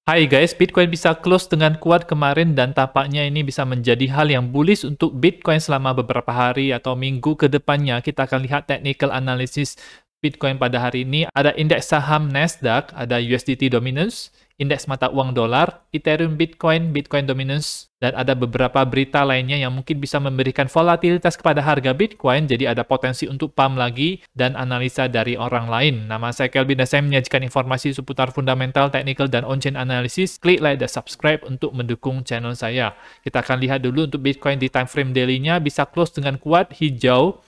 Hai guys, Bitcoin bisa close dengan kuat kemarin dan tampaknya ini bisa menjadi hal yang bullish untuk Bitcoin selama beberapa hari atau minggu ke depannya. Kita akan lihat technical analysis Bitcoin pada hari ini. Ada indeks saham Nasdaq, ada USDT dominance, indeks mata uang dolar, Ethereum Bitcoin, Bitcoin dominance, dan ada beberapa berita lainnya yang mungkin bisa memberikan volatilitas kepada harga Bitcoin, jadi ada potensi untuk pump lagi dan analisa dari orang lain. Nama saya Kelvin dan saya menyajikan informasi seputar fundamental, technical, dan on-chain analysis. Klik like dan subscribe untuk mendukung channel saya. Kita akan lihat dulu untuk Bitcoin di time frame daily-nya bisa close dengan kuat hijau.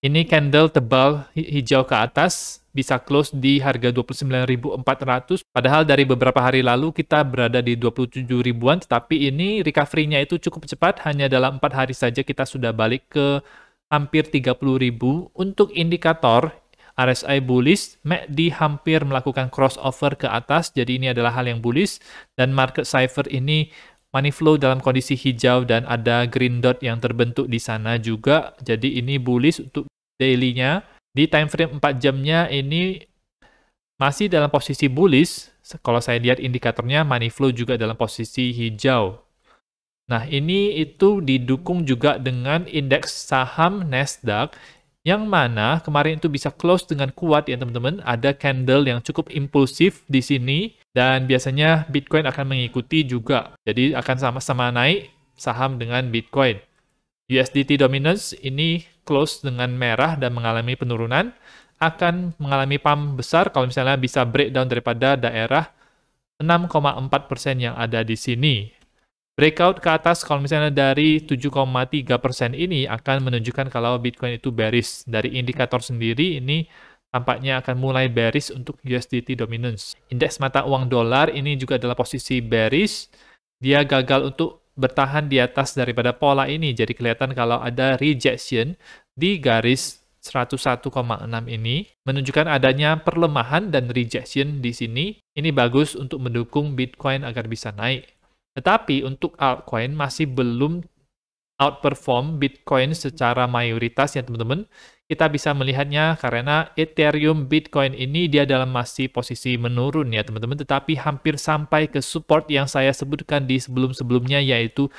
Ini candle tebal hijau ke atas, bisa close di harga 29.400. Padahal dari beberapa hari lalu kita berada di 27 ribuan, tetapi ini recovery-nya itu cukup cepat, hanya dalam 4 hari saja kita sudah balik ke hampir 30.000. Untuk indikator RSI bullish, MACD hampir melakukan crossover ke atas, jadi ini adalah hal yang bullish, dan market cipher ini money flow dalam kondisi hijau dan ada green dot yang terbentuk di sana juga, jadi ini bullish untuk daily-nya. Di time frame 4 jamnya ini masih dalam posisi bullish. Kalau saya lihat indikatornya, money flow juga dalam posisi hijau. Nah, ini itu didukung juga dengan indeks saham Nasdaq, yang mana kemarin itu bisa close dengan kuat ya teman-teman. Ada candle yang cukup impulsif di sini, dan biasanya Bitcoin akan mengikuti juga. Jadi akan sama-sama naik saham dengan Bitcoin. USDT dominance ini close dengan merah dan mengalami penurunan, akan mengalami pump besar kalau misalnya bisa breakdown daripada daerah 6,4% yang ada di sini. Breakout ke atas kalau misalnya dari 7,3% ini akan menunjukkan kalau Bitcoin itu bearish. Dari indikator sendiri ini tampaknya akan mulai bearish untuk USDT dominance. Indeks mata uang dolar ini juga adalah posisi bearish. Dia gagal untuk bertahan di atas daripada pola ini, jadi kelihatan kalau ada rejection di garis 101,6 ini, menunjukkan adanya perlemahan dan rejection di sini. Ini bagus untuk mendukung Bitcoin agar bisa naik. Tetapi untuk altcoin masih belum outperform Bitcoin secara mayoritas ya teman-teman. Kita bisa melihatnya karena Ethereum Bitcoin ini dia dalam masih posisi menurun ya teman-teman, tetapi hampir sampai ke support yang saya sebutkan di sebelum-sebelumnya, yaitu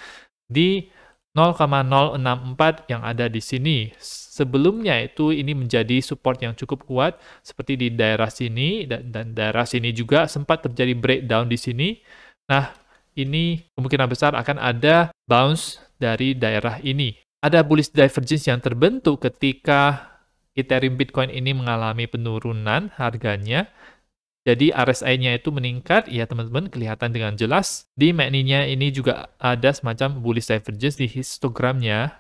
di 0,064 yang ada di sini. Sebelumnya itu ini menjadi support yang cukup kuat seperti di daerah sini, dan daerah sini juga sempat terjadi breakdown di sini. Nah, ini kemungkinan besar akan ada bounce dari daerah ini. Ada bullish divergence yang terbentuk ketika Ethereum Bitcoin ini mengalami penurunan harganya. Jadi RSI-nya itu meningkat, ya teman-teman, kelihatan dengan jelas. Di MACD-nya ini juga ada semacam bullish divergence di histogramnya.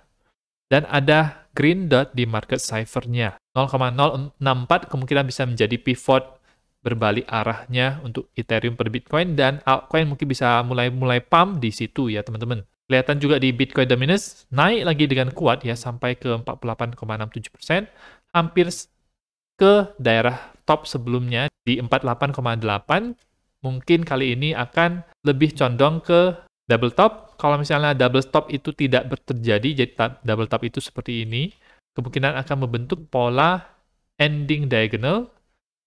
Dan ada green dot di market cipher-nya. 0,064 kemungkinan bisa menjadi pivot berbalik arahnya untuk Ethereum per Bitcoin, dan altcoin mungkin bisa mulai pump di situ ya teman-teman. Kelihatan juga di Bitcoin dominance, naik lagi dengan kuat ya, sampai ke 48,67%, hampir ke daerah top sebelumnya di 48,8. Mungkin kali ini akan lebih condong ke double top. Kalau misalnya double top itu tidak terjadi, jadi double top itu seperti ini, kemungkinan akan membentuk pola ending diagonal.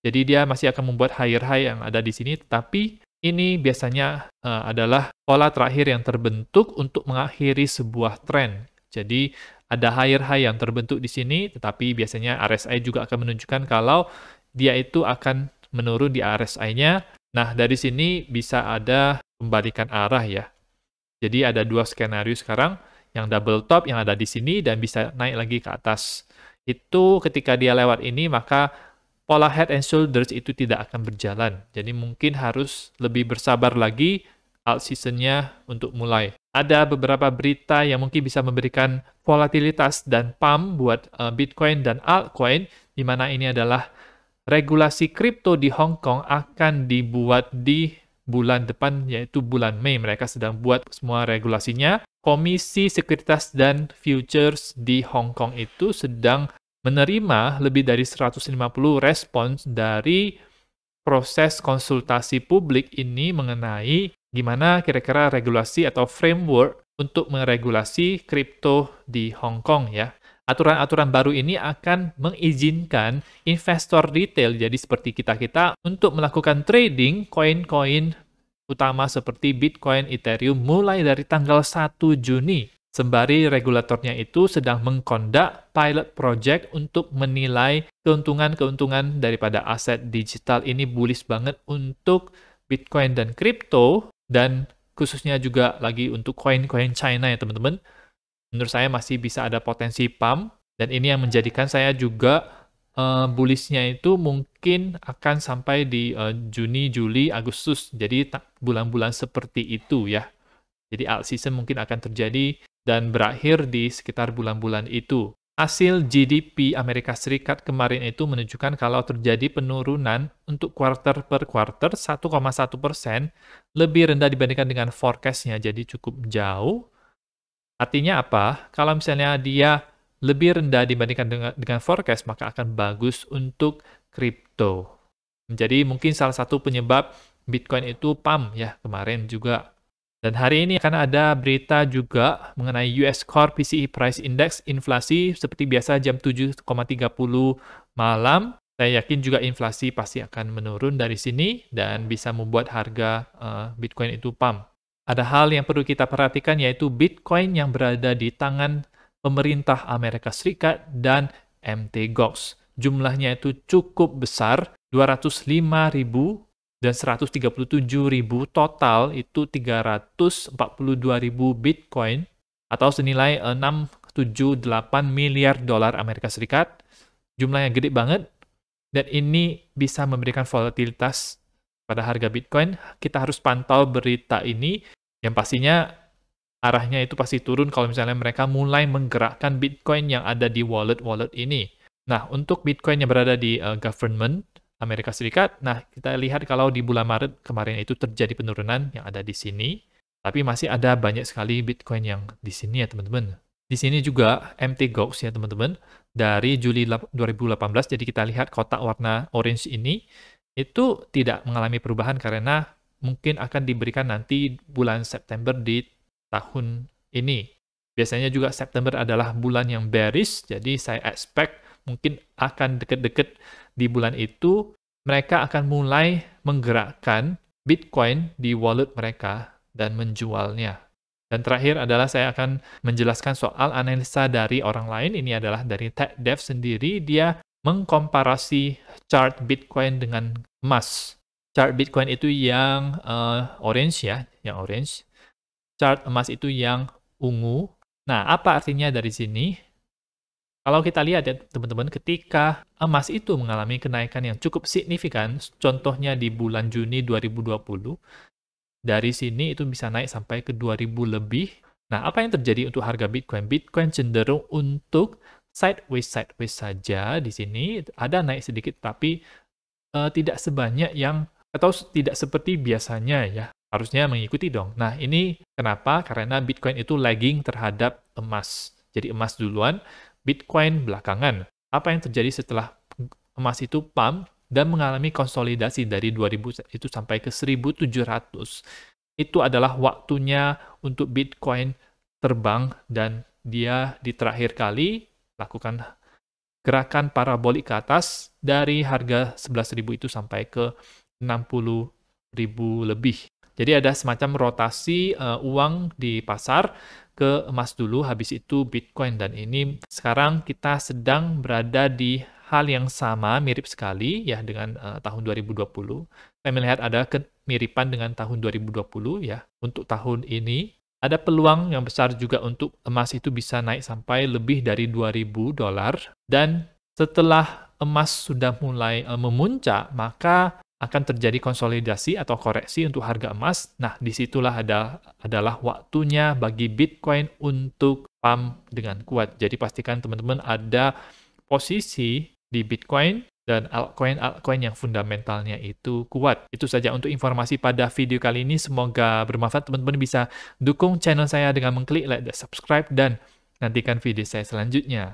Jadi dia masih akan membuat higher high yang ada di sini, tetapi ini biasanya adalah pola terakhir yang terbentuk untuk mengakhiri sebuah tren. Jadi ada higher high yang terbentuk di sini, tetapi biasanya RSI juga akan menunjukkan kalau dia itu akan menurun di RSI-nya. Nah, dari sini bisa ada pembalikan arah ya. Jadi ada dua skenario sekarang, yang double top yang ada di sini dan bisa naik lagi ke atas. Itu ketika dia lewat ini, maka pola head and shoulders itu tidak akan berjalan. Jadi mungkin harus lebih bersabar lagi alt season-nya untuk mulai. Ada beberapa berita yang mungkin bisa memberikan volatilitas dan pump buat Bitcoin dan altcoin, di mana ini adalah regulasi kripto di Hong Kong akan dibuat di bulan depan, yaitu bulan Mei. Mereka sedang buat semua regulasinya. Komisi Sekuritas dan Futures di Hong Kong itu sedang menerima lebih dari 150 respons dari proses konsultasi publik ini mengenai gimana kira-kira regulasi atau framework untuk meregulasi kripto di Hong Kong ya. Aturan-aturan baru ini akan mengizinkan investor retail, jadi seperti kita-kita, untuk melakukan trading koin-koin utama seperti Bitcoin, Ethereum mulai dari tanggal 1 Juni. Sembari regulatornya itu sedang mengkondak pilot project untuk menilai keuntungan-keuntungan daripada aset digital ini bullish banget untuk Bitcoin dan kripto, dan khususnya juga lagi untuk koin-koin China ya teman-teman. Menurut saya masih bisa ada potensi pump, dan ini yang menjadikan saya juga bullishnya itu mungkin akan sampai di Juni, Juli, Agustus. Jadi bulan-bulan seperti itu ya. Jadi alt season mungkin akan terjadi dan berakhir di sekitar bulan-bulan itu. Hasil GDP Amerika Serikat kemarin itu menunjukkan kalau terjadi penurunan untuk kuarter per kuarter 1,1%, lebih rendah dibandingkan dengan forecast-nya, jadi cukup jauh. Artinya apa? Kalau misalnya dia lebih rendah dibandingkan dengan forecast, maka akan bagus untuk kripto. Jadi mungkin salah satu penyebab Bitcoin itu pump ya kemarin juga. Dan hari ini akan ada berita juga mengenai US Core PCE Price Index, inflasi seperti biasa jam 7.30 malam. Saya yakin juga inflasi pasti akan menurun dari sini dan bisa membuat harga Bitcoin itu pump. Ada hal yang perlu kita perhatikan yaitu Bitcoin yang berada di tangan pemerintah Amerika Serikat dan Mt. Gox. Jumlahnya itu cukup besar, 205.000 dan 137.000 total, itu 342.000 Bitcoin atau senilai 678 miliar dolar Amerika Serikat. Jumlahnya gede banget, dan ini bisa memberikan volatilitas pada harga Bitcoin. Kita harus pantau berita ini, yang pastinya arahnya itu pasti turun kalau misalnya mereka mulai menggerakkan Bitcoin yang ada di wallet-wallet ini. Nah, untuk Bitcoin yang berada di government Amerika Serikat, nah kita lihat kalau di bulan Maret kemarin itu terjadi penurunan yang ada di sini, tapi masih ada banyak sekali Bitcoin yang di sini ya teman-teman. Di sini juga Mt. Gox ya teman-teman, dari Juli 2018, jadi kita lihat kotak warna orange ini, itu tidak mengalami perubahan karena mungkin akan diberikan nanti bulan September di tahun ini. Biasanya juga September adalah bulan yang bearish, jadi saya expect mungkin akan deket-deket di bulan itu, mereka akan mulai menggerakkan Bitcoin di wallet mereka dan menjualnya. Dan terakhir adalah saya akan menjelaskan soal analisa dari orang lain. Ini adalah dari TechDev sendiri. Dia mengkomparasi chart Bitcoin dengan emas. Chart Bitcoin itu yang orange ya, yang orange. Chart emas itu yang ungu. Nah, apa artinya dari sini? Kalau kita lihat ya teman-teman, ketika emas itu mengalami kenaikan yang cukup signifikan, contohnya di bulan Juni 2020, dari sini itu bisa naik sampai ke 2000 lebih. Nah, apa yang terjadi untuk harga Bitcoin? Bitcoin cenderung untuk sideways saja di sini, ada naik sedikit tapi tidak sebanyak yang, atau tidak seperti biasanya ya. Harusnya mengikuti dong. Nah, ini kenapa? Karena Bitcoin itu lagging terhadap emas. Jadi emas duluan, Bitcoin belakangan. Apa yang terjadi setelah emas itu pump dan mengalami konsolidasi dari 2000 itu sampai ke 1700. Itu adalah waktunya untuk Bitcoin terbang, dan dia di terakhir kali lakukan gerakan parabolik ke atas dari harga 11.000 itu sampai ke 60.000 lebih. Jadi ada semacam rotasi uang di pasar ke emas dulu, habis itu Bitcoin, dan ini sekarang kita sedang berada di hal yang sama, mirip sekali ya dengan tahun 2020. Saya melihat ada kemiripan dengan tahun 2020 ya. Untuk tahun ini ada peluang yang besar juga untuk emas itu bisa naik sampai lebih dari 2.000 dolar, dan setelah emas sudah mulai memuncak, maka akan terjadi konsolidasi atau koreksi untuk harga emas. Nah, disitulah adalah waktunya bagi Bitcoin untuk pump dengan kuat. Jadi pastikan teman-teman ada posisi di Bitcoin dan altcoin yang fundamentalnya itu kuat. Itu saja untuk informasi pada video kali ini. Semoga bermanfaat. Teman-teman bisa dukung channel saya dengan mengklik like dan subscribe, dan nantikan video saya selanjutnya.